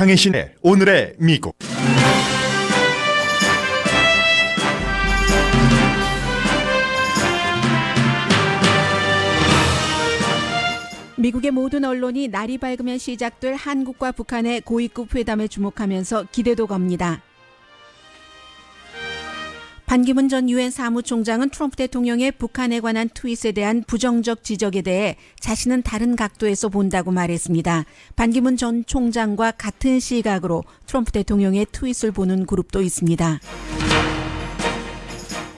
강혜신의 오늘의 미국. 미국의 모든 언론이 날이 밝으면 시작될 한국과 북한의 고위급 회담에 주목하면서 기대도 겁니다. 반기문 전 유엔 사무총장은 트럼프 대통령의 북한에 관한 트윗에 대한 부정적 지적에 대해 자신은 다른 각도에서 본다고 말했습니다. 반기문 전 총장과 같은 시각으로 트럼프 대통령의 트윗을 보는 그룹도 있습니다.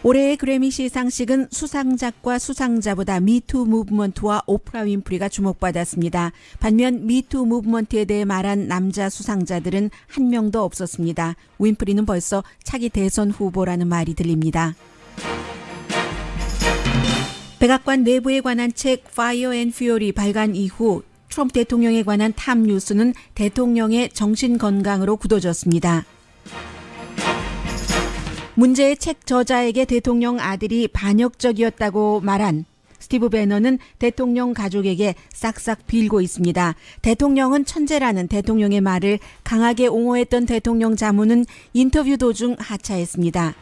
올해의 그래미 시상식은 수상작과 수상자보다 미투 무브먼트와 오프라 윈프리가 주목받았습니다. 반면 미투 무브먼트에 대해 말한 남자 수상자들은 한 명도 없었습니다. 윈프리는 벌써 차기 대선 후보라는 말이 들립니다. 백악관 내부에 관한 책 Fire and Fury 발간 이후 트럼프 대통령에 관한 탑 뉴스는 대통령의 정신건강으로 굳어졌습니다. 문제의 책 저자에게 대통령 아들이 반역적이었다고 말한 스티브 배너는 대통령 가족에게 싹싹 빌고 있습니다. 대통령은 천재라는 대통령의 말을 강하게 옹호했던 대통령 자문은 인터뷰 도중 하차했습니다.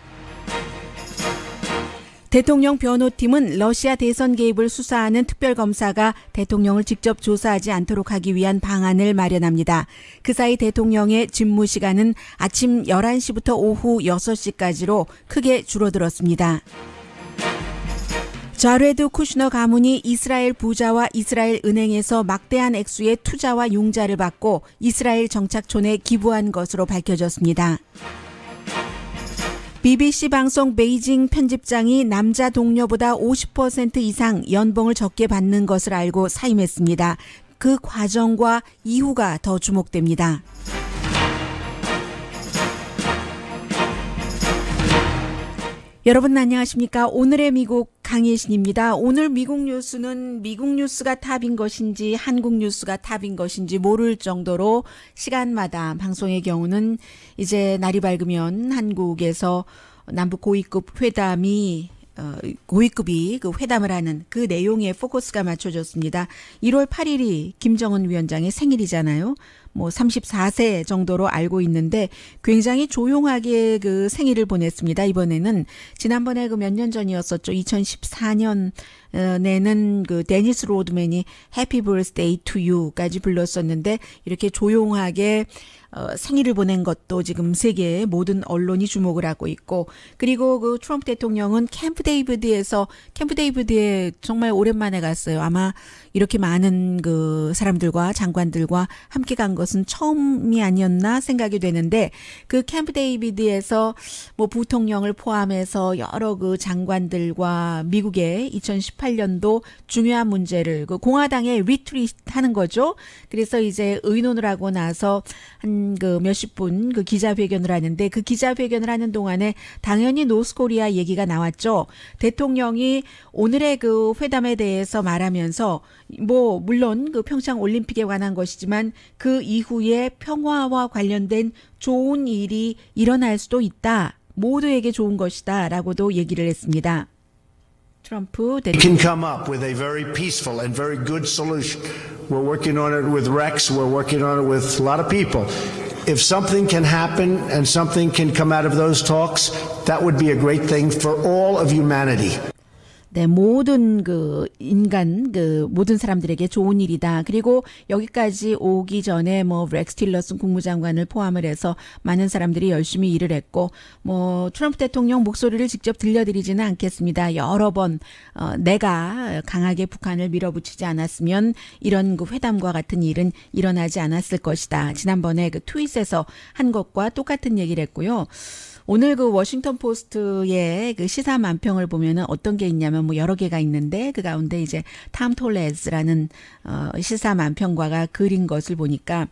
대통령 변호팀은 러시아 대선 개입을 수사하는 특별검사가 대통령을 직접 조사하지 않도록 하기 위한 방안을 마련합니다. 그 사이 대통령의 집무 시간은 아침 11시부터 오후 6시까지로 크게 줄어들었습니다. 자레드 쿠슈너 가문이 이스라엘 부자와 이스라엘 은행에서 막대한 액수의 투자와 융자를 받고 이스라엘 정착촌에 기부한 것으로 밝혀졌습니다. BBC 방송 베이징 편집장이 남자 동료보다 50% 이상 연봉을 적게 받는 것을 알고 사임했습니다. 그 과정과 이후가 더 주목됩니다. 여러분 안녕하십니까? 오늘의 미국 강혜신입니다. 오늘 미국 뉴스는 미국 뉴스가 탑인 것인지 한국 뉴스가 탑인 것인지 모를 정도로 시간마다 방송의 경우는 이제 날이 밝으면 한국에서 남북 고위급 회담이 고위급이 그 회담을 하는 그 내용에 포커스가 맞춰졌습니다. 1월 8일이 김정은 위원장의 생일이잖아요. 뭐 34세 정도로 알고 있는데 굉장히 조용하게 그 생일을 보냈습니다. 이번에는 지난번에 그 몇 년 전이었었죠. 2014년에는 그 데니스 로드맨이 해피 버스데이 투 유까지 불렀었는데 이렇게 조용하게 생일을 보낸 것도 지금 세계의 모든 언론이 주목을 하고 있고, 그리고 그 트럼프 대통령은 캠프 데이비드에 정말 오랜만에 갔어요. 아마 이렇게 많은 그 사람들과 장관들과 함께 간 것은 처음이 아니었나 생각이 되는데, 그 캠프 데이비드에서 뭐 부통령을 포함해서 여러 그 장관들과 미국의 2018년도 중요한 문제를 그 공화당에 리트릿 하는 거죠. 그래서 이제 의논을 하고 나서 한 그 몇십 분 그 기자회견을 하는데, 그 기자회견을 하는 동안에 당연히 노스코리아 얘기가 나왔죠. 대통령이 오늘의 그 회담에 대해서 말하면서 뭐 물론 그 평창 올림픽에 관한 것이지만 그 이후에 평화와 관련된 좋은 일이 일어날 수도 있다. 모두에게 좋은 것이다라고도 얘기를 했습니다. 트럼프 We can come up with a very peaceful and very good solution. We're working on it with Rex. We're working on it with a lot of people. If something can happen and something can come out of those talks, that would be a great thing for all of humanity. 네, 모든 그 인간, 그 모든 사람들에게 좋은 일이다. 그리고 여기까지 오기 전에 뭐 렉스 틸러슨 국무장관을 포함을 해서 많은 사람들이 열심히 일을 했고, 뭐 트럼프 대통령 목소리를 직접 들려드리지는 않겠습니다. 여러 번 내가 강하게 북한을 밀어붙이지 않았으면 이런 그 회담과 같은 일은 일어나지 않았을 것이다. 지난번에 그 트윗에서 한 것과 똑같은 얘기를 했고요. 오늘 그 워싱턴 포스트의 그 시사 만평을 보면은 어떤 게 있냐면 뭐 여러 개가 있는데, 그 가운데 이제 탐 톨레즈라는 시사 만평가가 그린 것을 보니까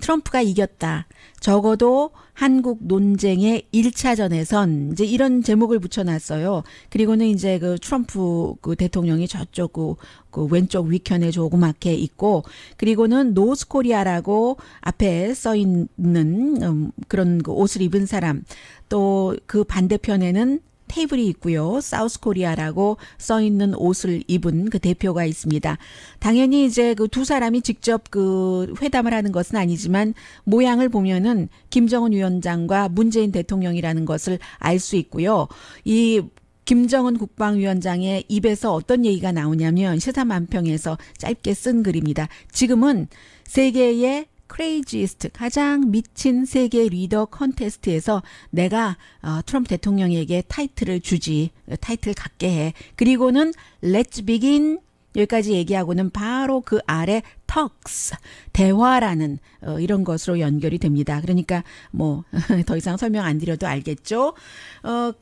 트럼프가 이겼다. 적어도 한국 논쟁의 1차전에선 이제 이런 제목을 붙여놨어요. 그리고는 이제 그 트럼프 그 대통령이 저쪽 그 왼쪽 위편에 조그맣게 있고, 그리고는 노스코리아라고 앞에 써 있는 그런 그 옷을 입은 사람, 또 그 반대편에는 테이블이 있고요. 사우스 코리아라고 써 있는 옷을 입은 그 대표가 있습니다. 당연히 이제 그 두 사람이 직접 그 회담을 하는 것은 아니지만 모양을 보면은 김정은 위원장과 문재인 대통령이라는 것을 알 수 있고요. 이 김정은 국방위원장의 입에서 어떤 얘기가 나오냐면 시사만평에서 짧게 쓴 글입니다. 지금은 세계의 크레이지스트 가장 미친 세계 리더 컨테스트에서 내가 트럼프 대통령에게 타이틀을 주지, 타이틀 갖게 해. 그리고는 Let's begin 여기까지 얘기하고는 바로 그 아래 talks, 대화라는 이런 것으로 연결이 됩니다. 그러니까 뭐 더 이상 설명 안 드려도 알겠죠.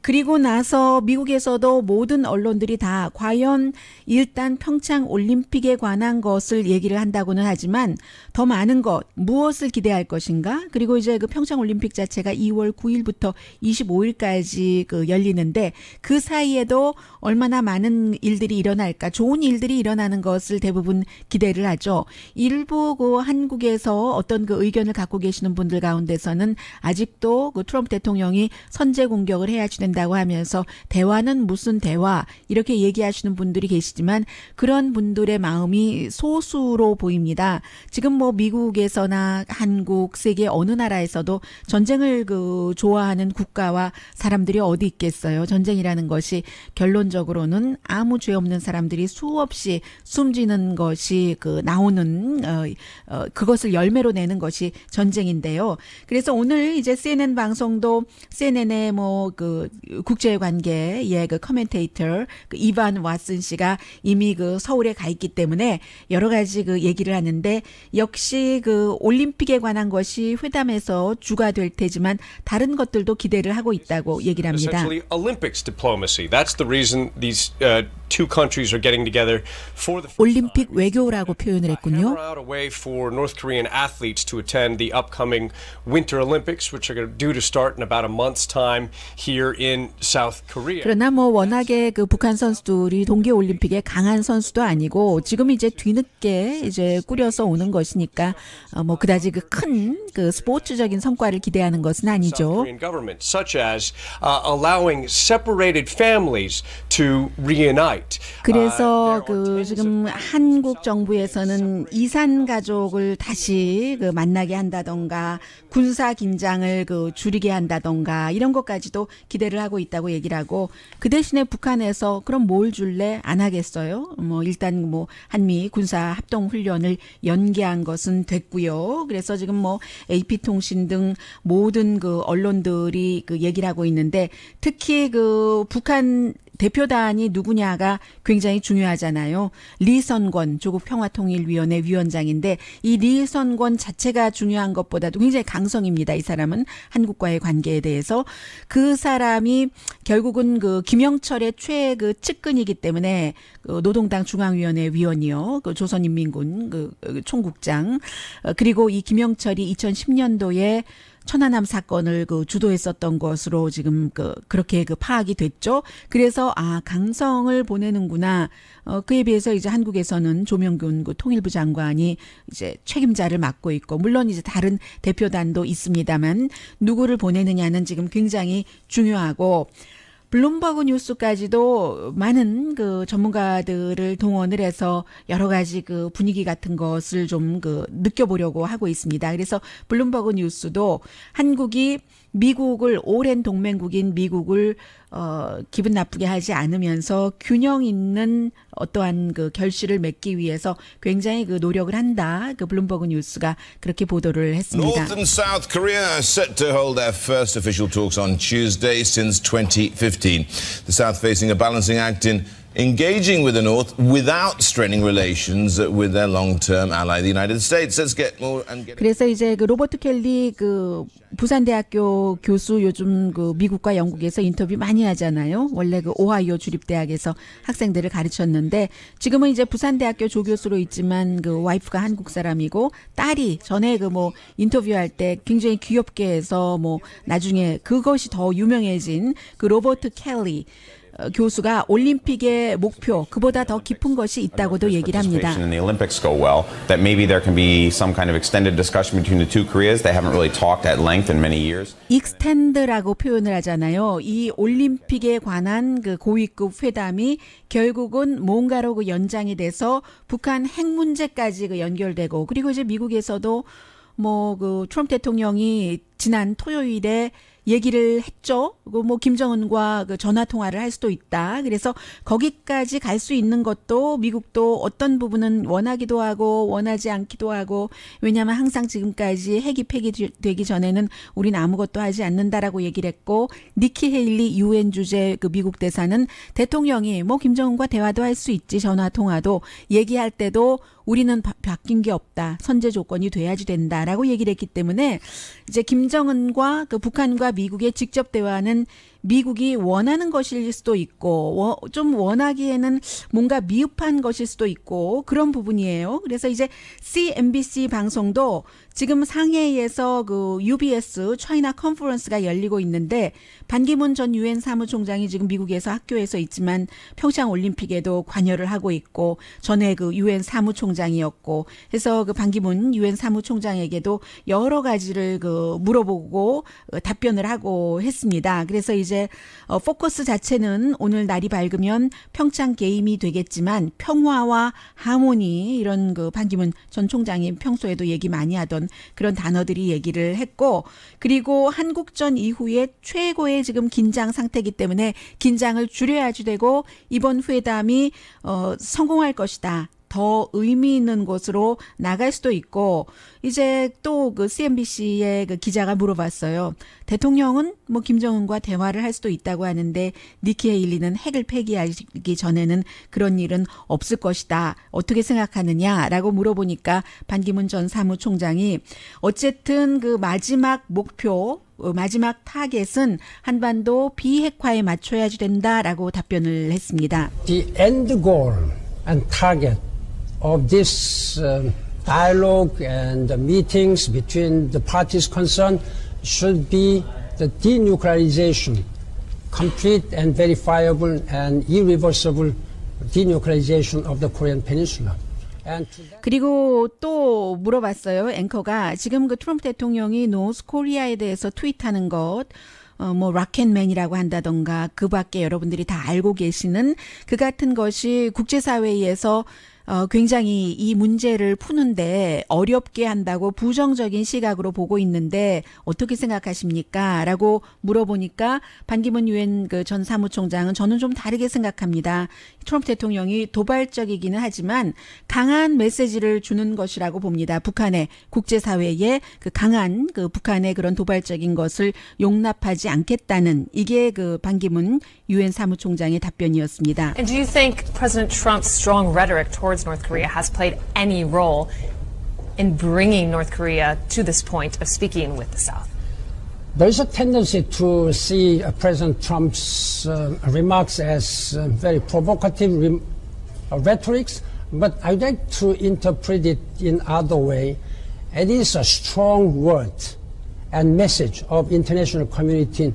그리고 나서 미국에서도 모든 언론들이 다 과연 일단 평창 올림픽에 관한 것을 얘기를 한다고는 하지만 더 많은 것 무엇을 기대할 것인가? 그리고 이제 그 평창 올림픽 자체가 2월 9일부터 25일까지 그 열리는데 그 사이에도 얼마나 많은 일들이 일어날까? 좋은 일들이 일어나는 것을 대부분 기대를 하죠. 일부 그 한국에서 어떤 그 의견을 갖고 계시는 분들 가운데서는 아직도 그 트럼프 대통령이 선제 공격을 해야지 된다고 하면서 대화는 무슨 대화 이렇게 얘기하시는 분들이 계시지만 그런 분들의 마음이 소수로 보입니다. 지금 뭐 미국에서나 한국, 세계 어느 나라에서도 전쟁을 그 좋아하는 국가와 사람들이 어디 있겠어요. 전쟁이라는 것이 결론적으로는 아무 죄 없는 사람들이 수없이 숨지는 것이 그 나오는 그것을 열매로 내는 것이 전쟁인데요. 그래서 오늘 이제 CNN 방송도 CNN의 뭐 그 국제 관계의 그 커멘테이터 그 이반 왓슨 씨가 이미 그 서울에 가 있기 때문에 여러 가지 그 얘기를 하는데 역시 그 올림픽에 관한 것이 회담에서 주가 될 테지만 다른 것들도 기대를 하고 있다고 얘기를 합니다. Essentially Olympics diplomacy. That's the reason these two countries are getting together for the 올림픽 외교라고 표현을 했군요. hammer out a way for North Korean athletes to attend the upcoming Winter Olympics, which are due to start in about a month's time here in South Korea. 그러나 뭐 워낙에 그 북한 선수들이 동계 올림픽에 강한 선수도 아니고 지금 이제 뒤늦게 이제 꾸려서 오는 것이니까 뭐 그다지 그 큰 그 스포츠적인 성과를 기대하는 것은 South 아니죠. Korean government, such as allowing separated families to reunite. 그래서 그 지금 한국 정부에서는 이산 가족을 다시 그 만나게 한다던가 군사 긴장을 그 줄이게 한다던가 이런 것까지도 기대를 하고 있다고 얘기를 하고 그 대신에 북한에서 그럼 뭘 줄래 안 하겠어요? 뭐 일단 뭐 한미 군사 합동 훈련을 연기한 것은 됐고요. 그래서 지금 뭐 AP통신 등 모든 그 언론들이 그 얘기를 하고 있는데 특히 그 북한 대표단이 누구냐가 굉장히 중요하잖아요. 리선권 조국평화통일위원회 위원장인데 이 리선권 자체가 중요한 것보다도 굉장히 강성입니다. 이 사람은 한국과의 관계에 대해서 그 사람이 결국은 그 김영철의 최그 측근이기 때문에 그 노동당 중앙위원회 위원이요, 그 조선인민군 그 총국장 그리고 이 김영철이 2010년도에 천안함 사건을 그 주도했었던 것으로 지금 그렇게 그 파악이 됐죠. 그래서 강성을 보내는구나. 그에 비해서 이제 한국에서는 조명균 그 통일부 장관이 이제 책임자를 맡고 있고 물론 이제 다른 대표단도 있습니다만 누구를 보내느냐는 지금 굉장히 중요하고. 블룸버그 뉴스까지도 많은 그 전문가들을 동원을 해서 여러 가지 그 분위기 같은 것을 좀 그 느껴보려고 하고 있습니다. 그래서 블룸버그 뉴스도 한국이 미국을 오랜 동맹국인 미국을 기분 나쁘게 하지 않으면서 균형 있는 어떠한 그 결실을 맺기 위해서 굉장히 그 노력을 한다. 그 블룸버그 뉴스가 그렇게 보도를 했습니다. North and South Korea are set to hold their first official talks on Tuesday since 2015. The South facing a balancing act in engaging with the North without straining relations with their long-term ally, the United States. Let's get more and get. 그래서 이제 그 로버트 켈리 그 부산대학교 교수 요즘 그 미국과 영국에서 인터뷰 많이 하잖아요. 원래 그 오하이오 주립대학에서 학생들을 가르쳤는데 지금은 이제 부산대학교 조교수로 있지만 그 와이프가 한국 사람이고 딸이 전에 그 뭐 인터뷰할 때 굉장히 귀엽게 해서 뭐 나중에 그것이 더 유명해진 그 로버트 켈리 교수가 올림픽의 목표 그보다 더 깊은 것이 있다고도 얘기를 합니다. In the Olympics go well, that maybe there can be some kind of extended discussion between the two Koreas. They haven't really talked at length in many years. 익스텐드라고 표현을 하잖아요. 이 올림픽에 관한 그 고위급 회담이 결국은 뭔가로 그 연장이 돼서 북한 핵 문제까지 그 연결되고 그리고 이제 미국에서도 뭐 그 트럼프 대통령이 지난 토요일에 얘기를 했죠. 뭐 김정은과 그 전화 통화를 할 수도 있다. 그래서 거기까지 갈 수 있는 것도 미국도 어떤 부분은 원하기도 하고 원하지 않기도 하고 왜냐하면 항상 지금까지 핵이 폐기되기 전에는 우리는 아무것도 하지 않는다라고 얘기를 했고 니키 헤일리 유엔 주재 그 미국 대사는 대통령이 뭐 김정은과 대화도 할 수 있지 전화 통화도 얘기할 때도 우리는 바뀐 게 없다. 선제 조건이 돼야지 된다라고 얘기를 했기 때문에 이제 김정은과 그 북한과 미국의 직접 대화는 미국이 원하는 것일 수도 있고 좀 원하기에는 뭔가 미흡한 것일 수도 있고 그런 부분이에요. 그래서 이제 CNBC 방송도 지금 상해에서 그 UBS 차이나 컨퍼런스가 열리고 있는데 반기문 전 유엔 사무총장이 지금 미국에서 학교에서 있지만 평창 올림픽에도 관여를 하고 있고 전에 그 유엔 사무총장이었고 해서 그 반기문 유엔 사무총장에게도 여러 가지를 그 물어보고 답변을 하고 했습니다. 그래서 이제 포커스 자체는 오늘 날이 밝으면 평창 게임이 되겠지만 평화와 하모니 이런 그 반기문 전 총장이 평소에도 얘기 많이 하던 그런 단어들이 얘기를 했고 그리고 한국전 이후에 최고의 지금 긴장 상태이기 때문에 긴장을 줄여야지 되고 이번 회담이 성공할 것이다. 더 의미 있는 곳으로 나갈 수도 있고 이제 또 그 CNBC의 그 기자가 물어봤어요. 대통령은 뭐 김정은과 대화를 할 수도 있다고 하는데 니키 헤일리는 핵을 폐기하기 전에는 그런 일은 없을 것이다. 어떻게 생각하느냐라고 물어보니까 반기문 전 사무총장이 어쨌든 그 마지막 목표 마지막 타겟은 한반도 비핵화에 맞춰야지 된다라고 답변을 했습니다. The end goal and target of this dialogue and the meetings between the parties concerned should be the denuclearization, complete and verifiable and irreversible denuclearization of the Korean Peninsula. 그리고 또 물어봤어요. 앵커가 지금 그 트럼프 대통령이 노스 코리아에 대해서 트윗하는 것 뭐 락앤맨이라고 한다던가 그 밖에 여러분들이 다 알고 계시는 그 같은 것이 국제사회에서 굉장히 이 문제를 푸는데 어렵게 한다고 부정적인 시각으로 보고 있는데 어떻게 생각하십니까? 라고 물어보니까 반기문 유엔 그 전 사무총장은 저는 좀 다르게 생각합니다. 트럼프 대통령이 도발적이기는 하지만 강한 메시지를 주는 것이라고 봅니다. 북한의 국제사회에 그 강한 그 북한의 그런 도발적인 것을 용납하지 않겠다는 이게 그 반기문 유엔 사무총장의 답변이었습니다. And do you think President Trump's strong rhetoric towards North Korea has played any role in bringing North Korea to this point of speaking with the South? There is a tendency to see President Trump's remarks as very provocative rhetorics, but I'd like to interpret it in other way. It is a strong word and message of international community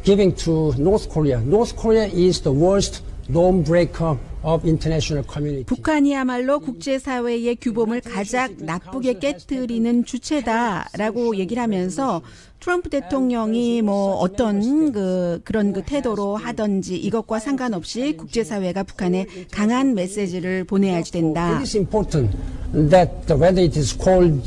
giving to North Korea. North Korea is the worst norm breaker of international community. 북한이야말로 국제사회의 규범을 가장 나쁘게 깨뜨리는 주체다라고 얘기를 하면서 트럼프 대통령이 뭐 어떤 그런 태도로 하든지 이것과 상관없이 국제사회가 북한에 강한 메시지를 보내야지 된다. It is important that whether it is called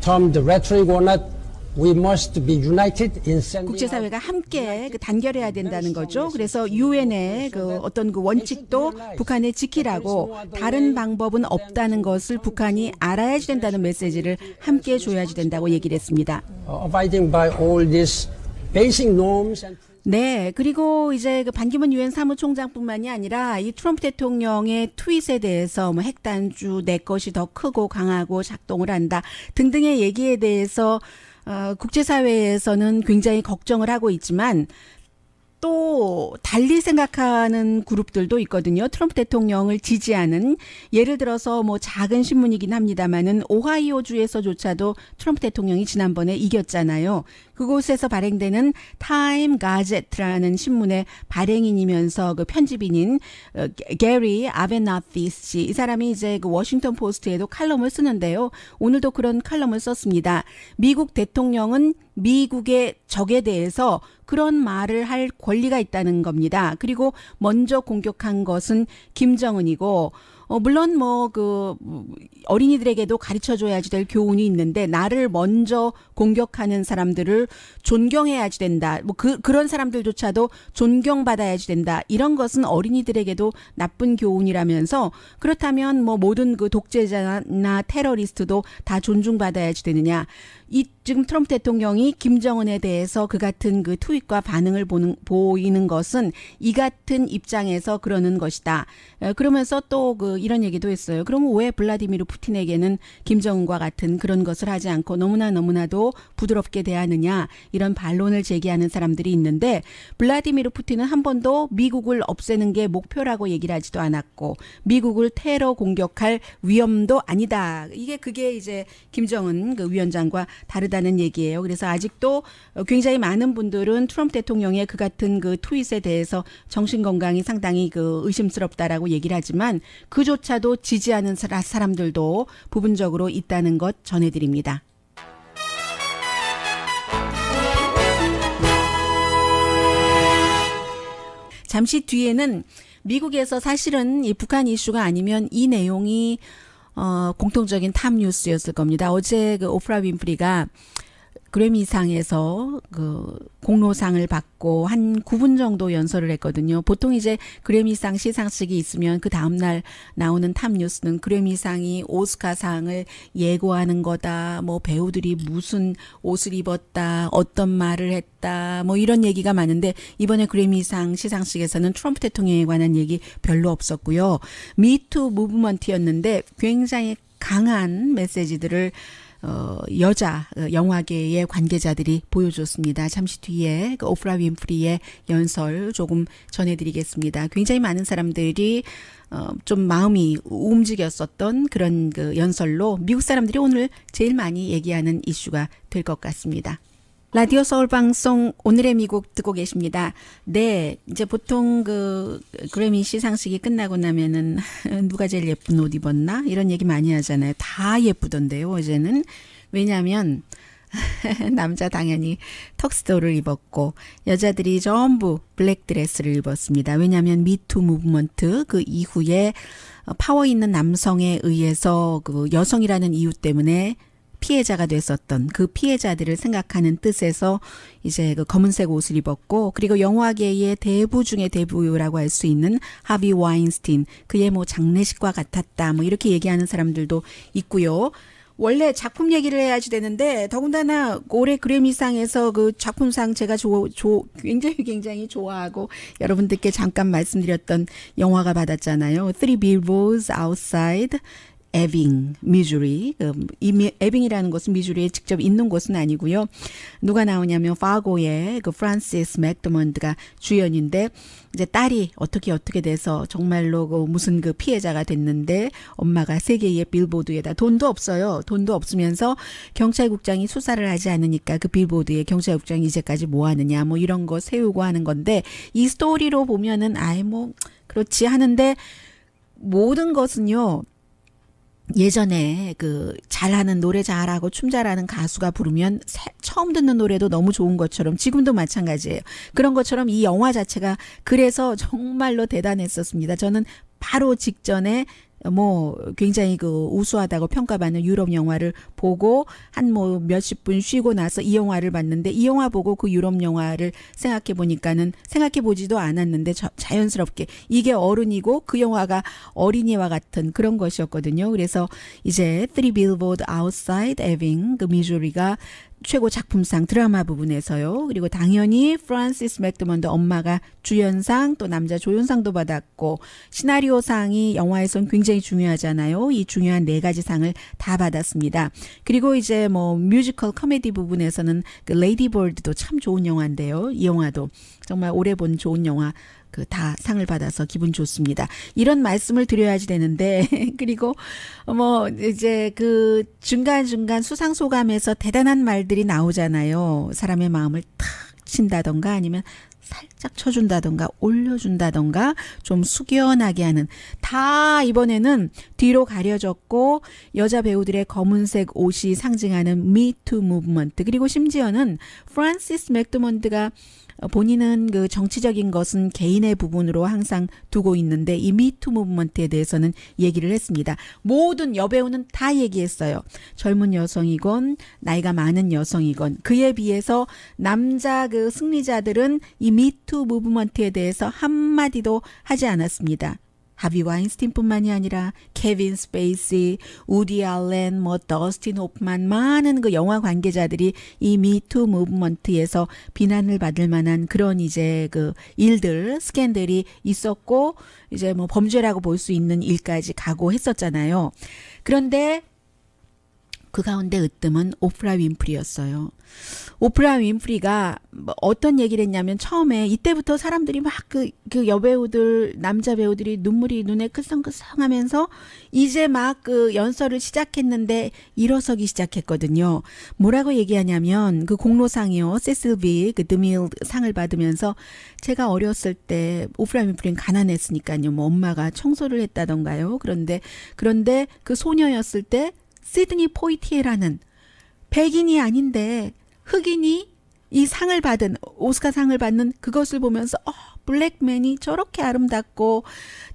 termed rhetoric or not, we must be united in sending 국제사회가 함께 단결해야 된다는 거죠. 그래서 유엔의 어떤 원칙도 북한에 지키라고 다른 방법은 없다는 것을 북한이 알아야지 된다는 메시지를 함께 줘야지 된다고 얘기를 했습니다. abiding by all these basic norms and 네, 그리고 이제 그 반기문 유엔 사무총장뿐만이 아니라 이 트럼프 대통령의 트윗에 대해서 뭐 핵단주 내 것이 더 크고 강하고 작동을 한다 등등의 얘기에 대해서 국제사회에서는 굉장히 걱정을 하고 있지만 또 달리 생각하는 그룹들도 있거든요. 트럼프 대통령을 지지하는, 예를 들어서 뭐 작은 신문이긴 합니다만은 오하이오주에서조차도 트럼프 대통령이 지난번에 이겼잖아요. 그곳에서 발행되는 타임 가제트라는 신문의 발행인이면서 그 편집인인 게리 아베나티스 씨, 이 사람이 이제 그 워싱턴 포스트에도 칼럼을 쓰는데요. 오늘도 그런 칼럼을 썼습니다. 미국 대통령은 미국의 적에 대해서 그런 말을 할 권리가 있다는 겁니다. 그리고 먼저 공격한 것은 김정은이고, 물론 뭐 그 어린이들에게도 가르쳐줘야지 될 교훈이 있는데, 나를 먼저 공격하는 사람들을 존경해야지 된다. 뭐 그런 사람들조차도 존경받아야지 된다. 이런 것은 어린이들에게도 나쁜 교훈이라면서, 그렇다면 뭐 모든 그 독재자나 테러리스트도 다 존중받아야지 되느냐. 이 지금 트럼프 대통령이 김정은에 대해서 그 같은 그 트윗과 반응을 보이는 것은 이 같은 입장에서 그러는 것이다. 그러면서 또 그 이런 얘기도 했어요. 그러면 왜 블라디미르 푸틴에게는 김정은과 같은 그런 것을 하지 않고 너무나도 부드럽게 대하느냐, 이런 반론을 제기하는 사람들이 있는데, 블라디미르 푸틴은 한 번도 미국을 없애는 게 목표라고 얘기를 하지도 않았고 미국을 테러 공격할 위험도 아니다. 그게 이제 김정은 그 위원장과 다르다는 얘기예요. 그래서 아직도 굉장히 많은 분들은 트럼프 대통령의 그 같은 그 트윗에 대해서 정신 건강이 상당히 그 의심스럽다라고 얘기를 하지만, 그조차도 지지하는 사람들도 부분적으로 있다는 것 전해드립니다. 잠시 뒤에는 미국에서 사실은 이 북한 이슈가 아니면 이 내용이 공통적인 탑 뉴스였을 겁니다. 어제 그 오프라 윈프리가 그래미상에서 그 공로상을 받고 한 9분 정도 연설을 했거든요. 보통 이제 그래미상 시상식이 있으면 그 다음날 나오는 탑 뉴스는 그래미상이 오스카상을 예고하는 거다, 뭐 배우들이 무슨 옷을 입었다, 어떤 말을 했다, 뭐 이런 얘기가 많은데, 이번에 그래미상 시상식에서는 트럼프 대통령에 관한 얘기 별로 없었고요. 미투 무브먼트였는데 굉장히 강한 메시지들을 여자 영화계의 관계자들이 보여줬습니다. 잠시 뒤에 그 오프라 윈프리의 연설 조금 전해드리겠습니다. 굉장히 많은 사람들이 좀 마음이 움직였었던 그런 그 연설로 미국 사람들이 오늘 제일 많이 얘기하는 이슈가 될 것 같습니다. 라디오 서울 방송 오늘의 미국 듣고 계십니다. 네, 이제 보통 그 그래미 시상식이 끝나고 나면은 누가 제일 예쁜 옷 입었나 이런 얘기 많이 하잖아요. 다 예쁘던데요, 어제는. 왜냐하면 남자 당연히 턱스도를 입었고 여자들이 전부 블랙 드레스를 입었습니다. 왜냐하면 미투 무브먼트 그 이후에 파워 있는 남성에 의해서 그 여성이라는 이유 때문에 피해자가 됐었던 그 피해자들을 생각하는 뜻에서 이제 그 검은색 옷을 입었고, 그리고 영화계의 대부 중의 대부라고 할 수 있는 하비 와인스틴, 그의 뭐 장례식과 같았다, 뭐 이렇게 얘기하는 사람들도 있고요. 원래 작품 얘기를 해야지 되는데, 더군다나 올해 그래미상에서 그 작품상 제가 굉장히 좋아하고 여러분들께 잠깐 말씀드렸던 영화가 받았잖아요. Three Billboards Outside 에빙, 미주리. 이 에빙이라는 곳은 미주리에 직접 있는 곳은 아니고요. 누가 나오냐면 파고의 그 프란시스 맥도먼드가 주연인데, 이제 딸이 어떻게 돼서 정말로 그 무슨 그 피해자가 됐는데, 엄마가 세계의 빌보드에다 돈도 없어요. 돈도 없으면서 경찰국장이 수사를 하지 않으니까 그 빌보드에 경찰국장이 이제까지 뭐 하느냐, 뭐 이런 거 세우고 하는 건데, 이 스토리로 보면은 뭐 그렇지 하는데, 모든 것은요, 예전에 그 잘하는, 노래 잘하고 춤 잘하는 가수가 부르면 처음 듣는 노래도 너무 좋은 것처럼, 지금도 마찬가지예요. 그런 것처럼 이 영화 자체가 그래서 정말로 대단했었습니다. 저는 바로 직전에 뭐 굉장히 그 우수하다고 평가받는 유럽 영화를 보고 한 뭐 몇십 분 쉬고 나서 이 영화를 봤는데, 이 영화 보고 그 유럽 영화를 생각해 보니까는 생각해 보지도 않았는데 자연스럽게 이게 어른이고 그 영화가 어린이와 같은 그런 것이었거든요. 그래서 이제 Three Billboards Outside Ebbing, 그 미주리가 최고 작품상 드라마 부분에서요. 그리고 당연히 프란시스 맥도먼드 엄마가 주연상 또 남자 조연상도 받았고 시나리오상이 영화에선 굉장히 중요하잖아요. 이 중요한 4가지 상을 다 받았습니다. 그리고 이제 뭐 뮤지컬 코미디 부분에서는 그 레이디 버드도 참 좋은 영화인데요. 이 영화도 정말 오래 본 좋은 영화 그 다 상을 받아서 기분 좋습니다. 이런 말씀을 드려야지 되는데 그리고 뭐 이제 그 중간중간 수상 소감에서 대단한 말들이 나오잖아요. 사람의 마음을 탁 친다던가 아니면 살짝 쳐준다던가 올려준다던가 좀 숙연하게 하는 다 이번에는 뒤로 가려졌고 여자 배우들의 검은색 옷이 상징하는 미투 무브먼트 그리고 심지어는 프란시스 맥도먼드가 본인은 그 정치적인 것은 개인의 부분으로 항상 두고 있는데 이 미투 무브먼트에 대해서는 얘기를 했습니다. 모든 여배우는 다 얘기했어요. 젊은 여성이건 나이가 많은 여성이건 그에 비해서 남자 그 승리자들은 이 미투 무브먼트에 대해서 한마디도 하지 않았습니다. 하비 와인스틴뿐만이 아니라 케빈 스페이시, 우디 알렌, 뭐 더스틴 호프만 많은 그 영화 관계자들이 이 미투 무브먼트에서 비난을 받을 만한 그런 이제 그 일들, 스캔들이 있었고 이제 뭐 범죄라고 볼 수 있는 일까지 가고 했었잖아요. 그런데 그 가운데 으뜸은 오프라 윈프리였어요. 오프라 윈프리가 뭐 어떤 얘기를 했냐면 처음에 이때부터 사람들이 막 그 여배우들 남자 배우들이 눈물이 눈에 크성크성하면서 이제 막 그 연설을 시작했는데 일어서기 시작했거든요. 뭐라고 얘기하냐면 그 공로상이요. 세실 B 그 드밀 상을 받으면서 제가 어렸을 때 오프라 윈프리는 가난했으니까요. 뭐 엄마가 청소를 했다던가요. 그런데 그 소녀였을 때 시드니 포이티에라는 백인이 아닌데 흑인이 이 상을 받은 오스카 상을 받는 그것을 보면서 블랙맨이 저렇게 아름답고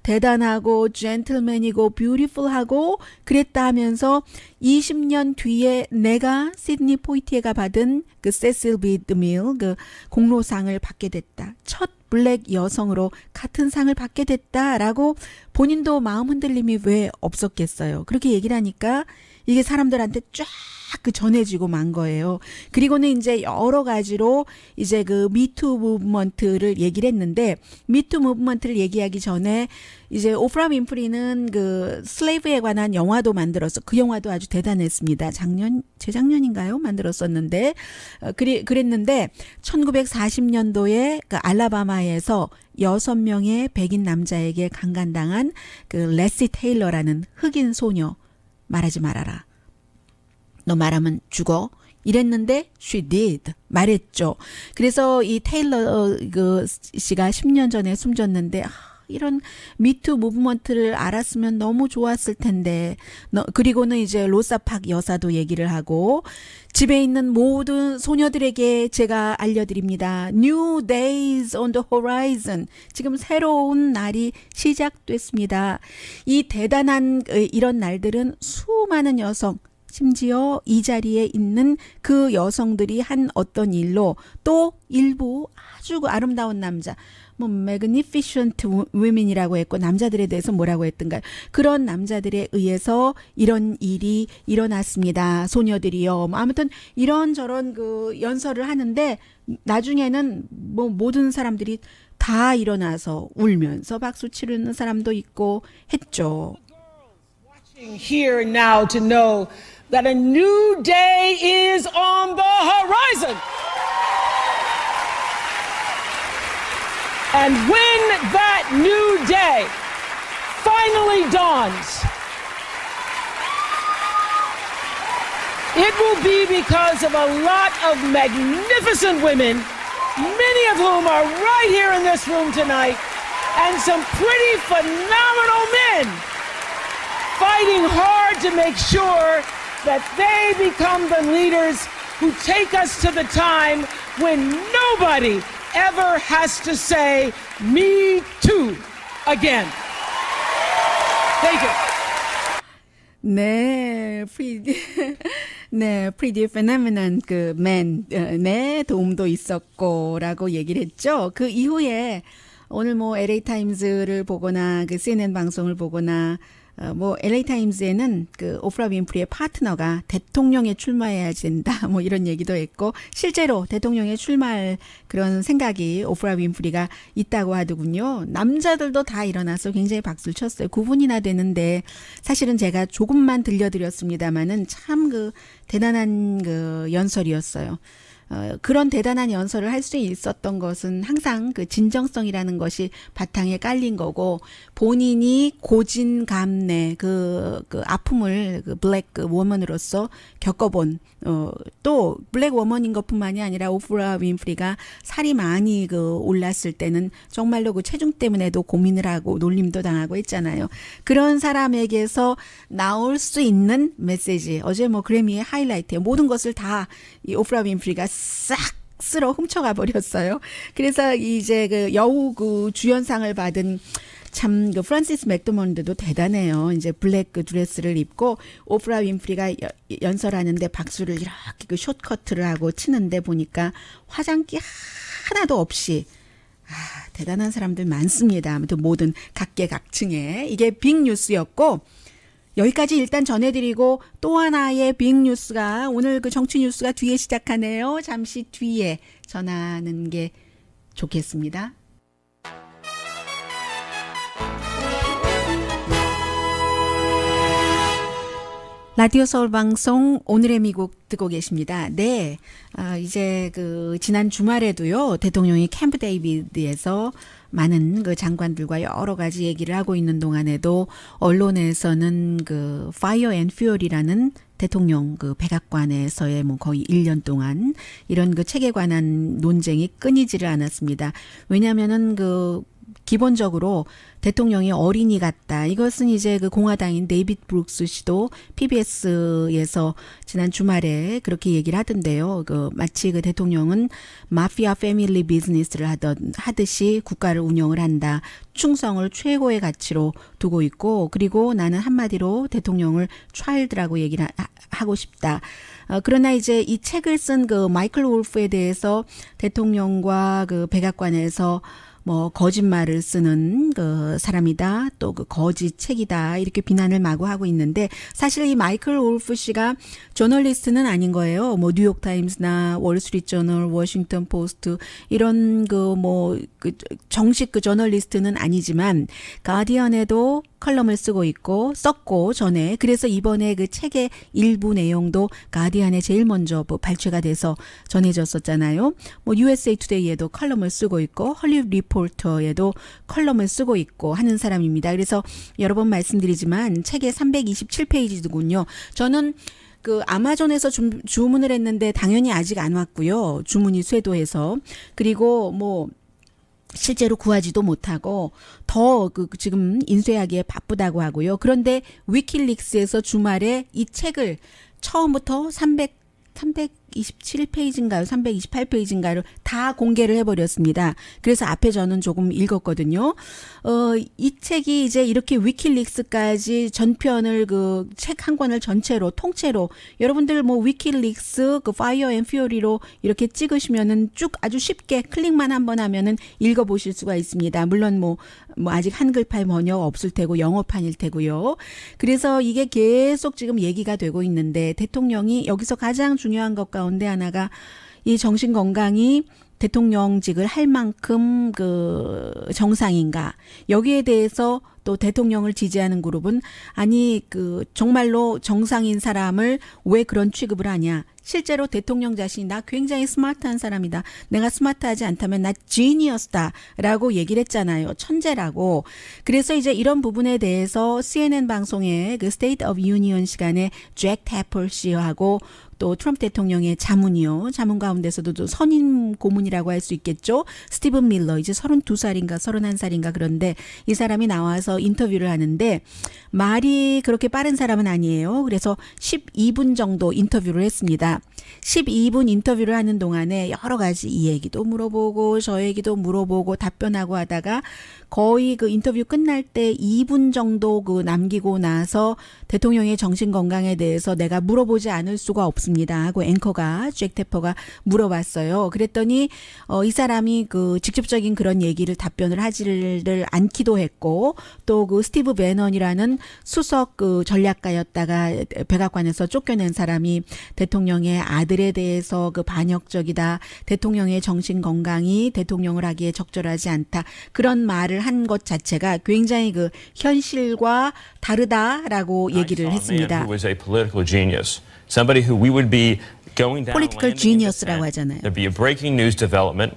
대단하고 젠틀맨이고 뷰티풀하고 그랬다 하면서 20년 뒤에 내가 시드니 포이티에가 받은 그 세실 B 드밀 그 공로상을 받게 됐다. 첫 블랙 여성으로 같은 상을 받게 됐다라고 본인도 마음 흔들림이 왜 없었겠어요. 그렇게 얘기를 하니까 이게 사람들한테 쫙 그 전해지고 만 거예요. 그리고는 이제 여러 가지로 이제 그 미투 무브먼트를 얘기를 했는데 미투 무브먼트를 얘기하기 전에 이제 오프라 윈프리는 그 슬레이브에 관한 영화도 만들어서 그 영화도 아주 대단했습니다. 재작년인가요? 만들었었는데 그랬는데 1940년도에 그 알라바마에서 6명의 백인 남자에게 강간당한 그 레시 테일러라는 흑인 소녀 말하지 말아라. 너 말하면 죽어. 이랬는데 she did. 말했죠. 그래서 이 테일러 그 씨가 10년 전에 숨졌는데 이런 미투 무브먼트를 알았으면 너무 좋았을 텐데. 그리고는 이제 로사 팍 여사도 얘기를 하고 집에 있는 모든 소녀들에게 제가 알려드립니다. New days on the horizon. 지금 새로운 날이 시작됐습니다. 이 대단한 이런 날들은 수많은 여성 심지어 이 자리에 있는 그 여성들이 한 어떤 일로 또 일부 아주 아름다운 남자 뭐 magnificent women이라고 했고 남자들에 대해서 뭐라고 했던가요? 그런 남자들에 의해서 이런 일이 일어났습니다. 소녀들이요. 아무튼 이런저런 그 연설을 하는데 나중에는 뭐 모든 사람들이 다 일어나서 울면서 박수 치르는 사람도 있고 했죠. Here now to know that a new day is on the horizon. And when that new day finally dawns, it will be because of a lot of magnificent women, many of whom are right here in this room tonight, and some pretty phenomenal men fighting hard to make sure that they become the leaders who take us to the time when nobody ever has to say, me too, again. Thank you. 네, pretty phenomenon 그 man의 도움도 있었고라고 얘기를 했죠. 그 이후에 오늘 뭐 LA 타임즈를 보거나 그 CNN 방송을 보거나 뭐 LA 타임즈에는 그 오프라 윈프리의 파트너가 대통령에 출마해야 된다 뭐 이런 얘기도 했고 실제로 대통령에 출마할 그런 생각이 오프라 윈프리가 있다고 하더군요. 남자들도 다 일어나서 굉장히 박수를 쳤어요. 9분이나 되는데 사실은 제가 조금만 들려드렸습니다마는 참 그 대단한 그 연설이었어요. 그런 대단한 연설을 할 수 있었던 것은 항상 그 진정성이라는 것이 바탕에 깔린 거고 본인이 고진감래 그 아픔을 그 블랙 워먼으로서 겪어본 또 블랙 워먼인 것뿐만이 아니라 오프라 윈프리가 살이 많이 그 올랐을 때는 정말로 그 체중 때문에도 고민을 하고 놀림도 당하고 했잖아요. 그런 사람에게서 나올 수 있는 메시지 어제 뭐 그래미의 하이라이트에 모든 것을 다 이 오프라 윈프리가 싹 쓸어 훔쳐가 버렸어요. 그래서 이제 그 여우 그 주연상을 받은 참 그 프란시스 맥도먼드도 대단해요. 이제 블랙 그 드레스를 입고 오프라 윈프리가 연설하는데 박수를 이렇게 그 숏커트를 하고 치는데 보니까 화장기 하나도 없이 대단한 사람들 많습니다. 아무튼 모든 각계각층에 이게 빅뉴스였고 여기까지 일단 전해드리고 또 하나의 빅뉴스가 오늘 그 정치 뉴스가 뒤에 시작하네요. 잠시 뒤에 전하는 게 좋겠습니다. 라디오 서울 방송 오늘의 미국 듣고 계십니다. 네, 이제 그 지난 주말에도요 대통령이 캠프 데이비드에서 많은 그 장관들과 여러 가지 얘기를 하고 있는 동안에도 언론에서는 그 Fire and Fuel이라는 대통령 그 백악관에서의 뭐 거의 1년 동안 이런 그 책에 관한 논쟁이 끊이지를 않았습니다. 왜냐하면은 그 기본적으로 대통령이 어린이 같다. 이것은 이제 그 공화당인 데이빗 브룩스 씨도 PBS에서 지난 주말에 그렇게 얘기를 하던데요. 그 마치 그 대통령은 마피아 패밀리 비즈니스를 하듯이 국가를 운영을 한다. 충성을 최고의 가치로 두고 있고 그리고 나는 한마디로 대통령을 차일드라고 얘기를 하고 싶다. 그러나 이제 이 책을 쓴 그 마이클 울프에 대해서 대통령과 그 백악관에서 뭐 거짓말을 쓰는 그 사람이다. 또 그 거짓 책이다. 이렇게 비난을 마구 하고 있는데 사실 이 마이클 울프 씨가 저널리스트는 아닌 거예요. 뭐 뉴욕 타임스나 월스트리트 저널, 워싱턴 포스트 이런 그 뭐 그 정식 그 저널리스트는 아니지만 가디언에도 컬럼을 쓰고 있고 썼고 전에 그래서 이번에 그 책의 일부 내용도 가디언에 제일 먼저 뭐 발췌가 돼서 전해졌었잖아요. 뭐 USA 투데이에도 컬럼을 쓰고 있고 헐리우드 리포터에도 컬럼을 쓰고 있고 하는 사람입니다. 그래서 여러 번 말씀드리지만 책의 327페이지더군요. 저는 그 아마존에서 주문을 했는데 당연히 아직 안 왔고요. 주문이 쇄도해서 그리고 뭐 실제로 구하지도 못하고 더 그 지금 인쇄하기에 바쁘다고 하고요. 그런데 위키릭스에서 주말에 이 책을 처음부터 327페이지인가요? 328페이지인가를 다 공개를 해버렸습니다. 그래서 앞에 저는 조금 읽었거든요. 이 책이 이제 이렇게 위키릭스까지 전편을 그 책 한 권을 전체로 통째로 여러분들 뭐 위키릭스 그 파이어 앤 퓨리로 이렇게 찍으시면은 쭉 아주 쉽게 클릭만 한번 하면은 읽어보실 수가 있습니다. 물론 뭐 아직 한글판 번역 없을 테고 영어판일 테고요. 그래서 이게 계속 지금 얘기가 되고 있는데 대통령이 여기서 가장 중요한 것 가운데 하나가 이 정신 건강이 대통령직을 할 만큼 그 정상인가 여기에 대해서 또 대통령을 지지하는 그룹은 아니 그 정말로 정상인 사람을 왜 그런 취급을 하냐. 실제로 대통령 자신이 나 굉장히 스마트한 사람이다. 내가 스마트하지 않다면 나 지니어스다 라고 얘기를 했잖아요. 천재라고. 그래서 이제 이런 부분에 대해서 CNN 방송의 그 State of Union 시간에 잭 태플 씨하고 또 트럼프 대통령의 자문이요. 자문 가운데서도 또 선임 고문이라고 할 수 있겠죠. 스티븐 밀러 이제 32살인가 31살인가 그런데 이 사람이 나와서 인터뷰를 하는데 말이 그렇게 빠른 사람은 아니에요. 그래서 12분 정도 인터뷰를 했습니다. 12분 인터뷰를 하는 동안에 여러 가지 이 얘기도 물어보고 저 얘기도 물어보고 답변하고 하다가 거의 그 인터뷰 끝날 때 2분 정도 그 남기고 나서 대통령의 정신 건강에 대해서 내가 물어보지 않을 수가 없습니다. 있습니다 하고 앵커가 잭 테퍼가 물어봤어요. 그랬더니 이 사람이 그 직접적인 그런 얘기를 답변을 하지를 않기도 했고 또 그 스티브 배넌이라는 수석 그 전략가였다가 백악관에서 쫓겨낸 사람이 대통령의 아들에 대해서 그 반역적이다. 대통령의 정신 건강이 대통령을 하기에 적절하지 않다. 그런 말을 한 것 자체가 굉장히 그 현실과 다르다라고 얘기를 했습니다. Somebody who we would be going down political genius라고 하잖아요. There'd be a breaking news development,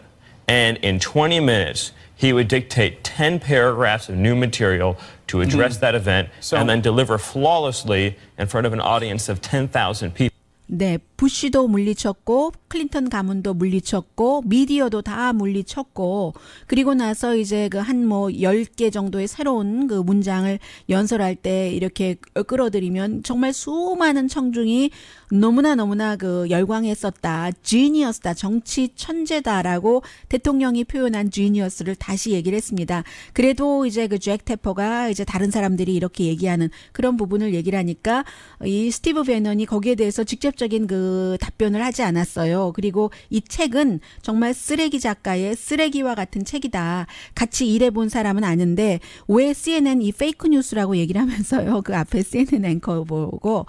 and in 20 minutes he would dictate 10 paragraphs of new material to address that event, and then deliver flawlessly in front of an audience of 10,000 people. 네, 부시도 물리쳤고 클린턴 가문도 물리쳤고 미디어도 다 물리쳤고 그리고 나서 이제 그 한 뭐 10개 정도의 새로운 그 문장을 연설할 때 이렇게 끌어들이면 정말 수많은 청중이 너무나 그 열광했었다. 지니어스다. 정치 천재다라고 대통령이 표현한 지니어스를 다시 얘기를 했습니다. 그래도 이제 그 잭 테퍼가 이제 다른 사람들이 이렇게 얘기하는 그런 부분을 얘기를 하니까 이 스티브 배넌이 거기에 대해서 직접적인 그 답변을 하지 않았어요. 그리고 이 책은 정말 쓰레기 작가의 쓰레기와 같은 책이다. 같이 일해본 사람은 아는데 왜 CNN 이 페이크 뉴스라고 얘기를 하면서요. 그 앞에 CNN 앵커 보고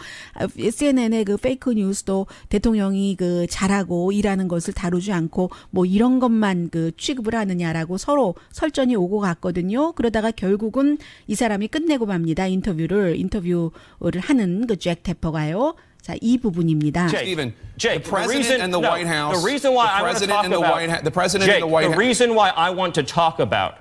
CNN의 그 페이크 뉴스도 대통령이 그 잘하고 일하는 것을 다루지 않고 뭐 이런 것만 그 취급을 하느냐라고 서로 설전이 오고 갔거든요. 그러다가 결국은 이 사람이 끝내고 맙니다. 인터뷰를 하는 그 잭 테퍼가요. 자, 이 부분입니다. Jake, the president and the White House. The reason why I want to talk about the president and the White House. The reason why I want to talk about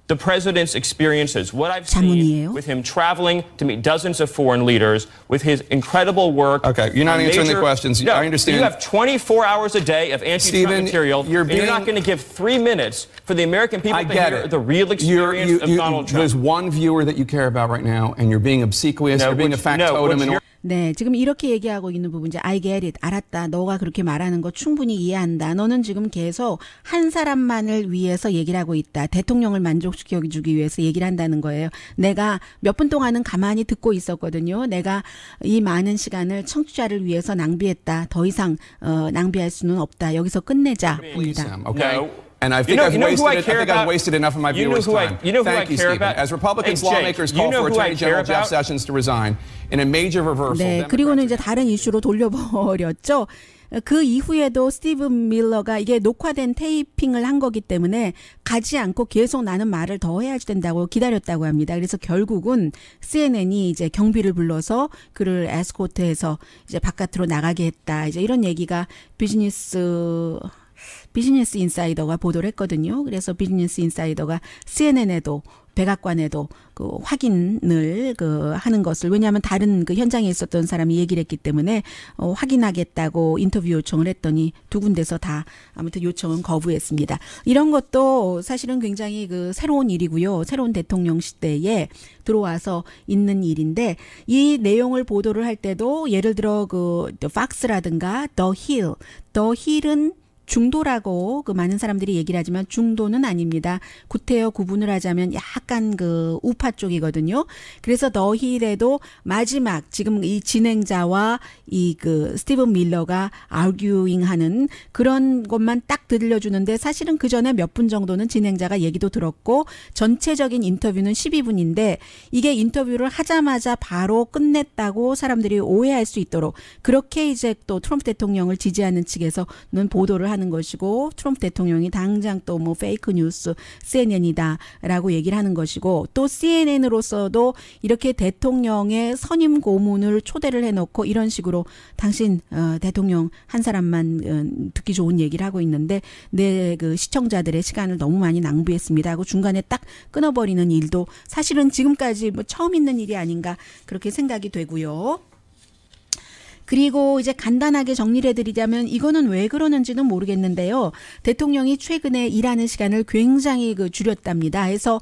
the president's experiences, what I've seen with him traveling to meet dozens of foreign leaders, with his incredible work. Okay, you're not answering the questions. No, I understand. You have 24 hours a day of anti-Trump material, and you're not going to give 3 minutes for the American people to hear the real experience of Donald Trump. There's one viewer that you care about right now, and you're being obsequious, you're being a factotum. 네, 지금 이렇게 얘기하고 있는 부분 이제 I get it. 알았다. 너가 그렇게 말하는 거 충분히 이해한다. 너는 지금 계속 한 사람만을 위해서 얘기를 하고 있다. 대통령을 만족시켜주기 위해서 얘기를 한다는 거예요. 내가 몇 분 동안은 가만히 듣고 있었거든요. 내가 이 많은 시간을 청취자를 위해서 낭비했다. 더 이상 낭비할 수는 없다. 여기서 끝내자. Okay. And I think I've wasted enough of my viewers' time. Thank you, Stephen. As Republicans, lawmakers call for Attorney General Jeff Sessions to resign in a major reversal. 네, 그리고는 이제 다른 이슈로 돌려버렸죠. 그 이후에도 스티브 밀러가 이게 녹화된 테이핑을 한 거기 때문에 가지 않고 계속 나는 말을 더 해야 된다고 기다렸다고 합니다. 그래서 결국은 CNN이 이제 경비를 불러서 그를 에스코트해서 이제 바깥으로 나가게 했다. 이제 이런 얘기가 비즈니스 인사이더가 보도를 했거든요. 그래서 비즈니스 인사이더가 CNN에도 백악관에도 그 확인을 하는 것을 왜냐하면 다른 그 현장에 있었던 사람이 얘기를 했기 때문에 확인하겠다고 인터뷰 요청을 했더니 두 군데서 다 아무튼 요청은 거부했습니다. 이런 것도 사실은 굉장히 그 새로운 일이고요. 새로운 대통령 시대에 들어와서 있는 일인데 이 내용을 보도를 할 때도 예를 들어 그 팍스라든가 더 힐은 중도라고 그 많은 사람들이 얘기를 하지만 중도는 아닙니다. 구태여 구분을 하자면 약간 그 우파 쪽이거든요. 그래서 더 힐에도 마지막 지금 이 진행자와 이 그 스티븐 밀러가 아규잉하는 그런 것만 딱 들려주는데 사실은 그 전에 몇 분 정도는 진행자가 얘기도 들었고 전체적인 인터뷰는 12분인데 이게 인터뷰를 하자마자 바로 끝냈다고 사람들이 오해할 수 있도록 그렇게 이제 또 트럼프 대통령을 지지하는 측에서는 보도를 하는 것이고 트럼프 대통령이 당장 또 뭐 페이크 뉴스 CNN이다라고 얘기를 하는 것이고 또 CNN으로서도 이렇게 대통령의 선임 고문을 초대를 해놓고 이런 식으로 당신 대통령 한 사람만 듣기 좋은 얘기를 하고 있는데 내 그 시청자들의 시간을 너무 많이 낭비했습니다 하고 중간에 딱 끊어버리는 일도 사실은 지금까지 뭐 처음 있는 일이 아닌가 그렇게 생각이 되고요. 그리고 이제 간단하게 정리를 해드리자면 이거는 왜 그러는지는 모르겠는데요. 대통령이 최근에 일하는 시간을 굉장히 줄였답니다. 해서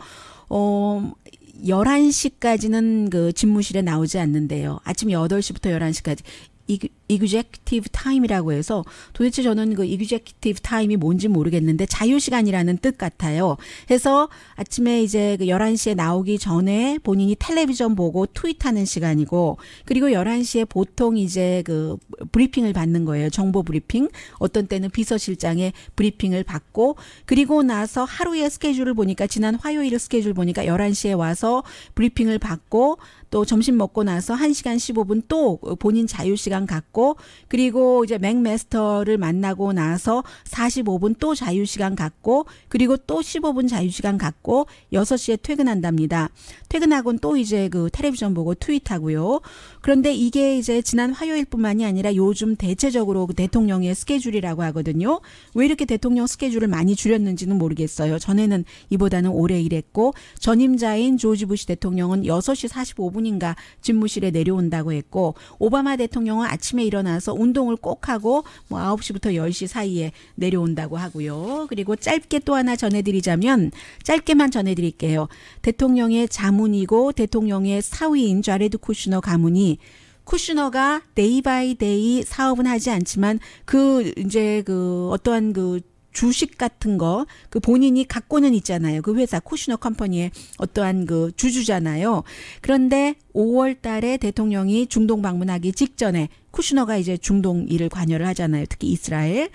11시까지는 그 집무실에 나오지 않는데요. 아침 8시부터 11시까지. executive time이라고 해서 도대체 저는 그 executive time이 뭔지 모르겠는데 자유시간이라는 뜻 같아요. 해서 아침에 이제 그 11시에 나오기 전에 본인이 텔레비전 보고 트윗하는 시간이고 그리고 11시에 보통 이제 그 브리핑을 받는 거예요. 정보 브리핑. 어떤 때는 비서실장의 브리핑을 받고 그리고 나서 하루의 스케줄을 보니까 지난 화요일 스케줄 보니까 11시에 와서 브리핑을 받고 또 점심 먹고 나서 1시간 15분 또 본인 자유시간 갖고 그리고 이제 맥마스터를 만나고 나서 45분 또 자유시간 갖고 그리고 또 15분 자유시간 갖고 6시에 퇴근한답니다. 퇴근하고는 또 이제 그 텔레비전 보고 트윗하고요. 그런데 이게 이제 지난 화요일뿐만이 아니라 요즘 대체적으로 그 대통령의 스케줄이라고 하거든요. 왜 이렇게 대통령 스케줄을 많이 줄였는지는 모르겠어요. 전에는 이보다는 오래 일했고 전임자인 조지 부시 대통령은 6시 45분인가 집무실에 내려온다고 했고 오바마 대통령은 아침에 일어나서 운동을 꼭 하고 뭐 9시부터 10시 사이에 내려온다고 하고요. 그리고 짧게 또 하나 전해드리자면 짧게만 전해드릴게요. 대통령의 자문이고 대통령의 사위인 자레드 쿠슈너 가문이 쿠슈너가 데이 바이 데이 사업은 하지 않지만 그 이제 그 어떠한 그 주식 같은 거 그 본인이 갖고는 있잖아요. 그 회사 쿠슈너 컴퍼니의 어떠한 그 주주잖아요. 그런데 5월 달에 대통령이 중동 방문하기 직전에 쿠슈너가 이제 중동 일을 관여를 하잖아요. 특히 이스라엘.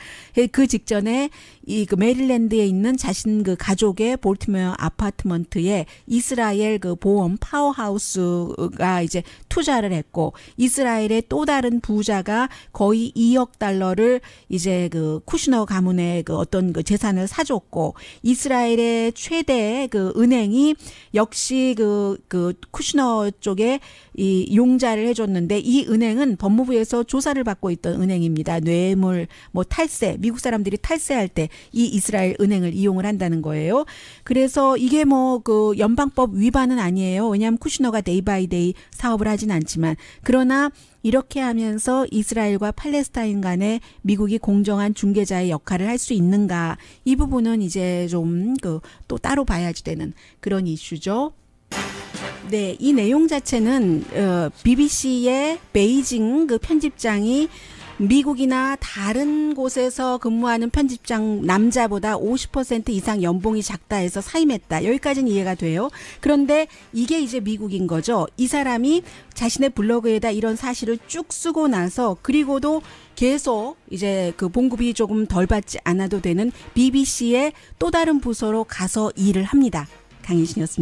그 직전에 이 그 메릴랜드에 있는 자신 그 가족의 볼티모어 아파트먼트에 이스라엘 그 보험 파워하우스가 이제 투자를 했고 이스라엘의 또 다른 부자가 거의 2억 달러를 이제 그 쿠슈너 가문의 그 어떤 그 재산을 사줬고 이스라엘의 최대 그 은행이 역시 그 쿠슈너 쪽에 이 용자를 해줬는데 이 은행은 법무부에서 조사를 받고 있던 은행입니다. 뇌물, 뭐 탈세, 미국 사람들이 탈세할 때 이 이스라엘 은행을 이용을 한다는 거예요. 그래서 이게 뭐 그 연방법 위반은 아니에요. 왜냐하면 쿠슈너가 데이 바이 데이 사업을 하진 않지만 그러나 이렇게 하면서 이스라엘과 팔레스타인 간에 미국이 공정한 중개자의 역할을 할 수 있는가 이 부분은 이제 좀 그 또 따로 봐야지 되는 그런 이슈죠. 네, 이 내용 자체는 BBC의 베이징 그 편집장이 미국이나 다른 곳에서 근무하는 편집장 남자보다 50% 이상 연봉이 작다 해서 사임했다. 여기까지는 이해가 돼요. 그런데 이게 이제 미국인 거죠. 이 사람이 자신의 블로그에다 이런 사실을 쭉 쓰고 나서 그리고도 계속 이제 그 봉급이 조금 덜 받지 않아도 되는 BBC의 또 다른 부서로 가서 일을 합니다. 강혜신이었습니다.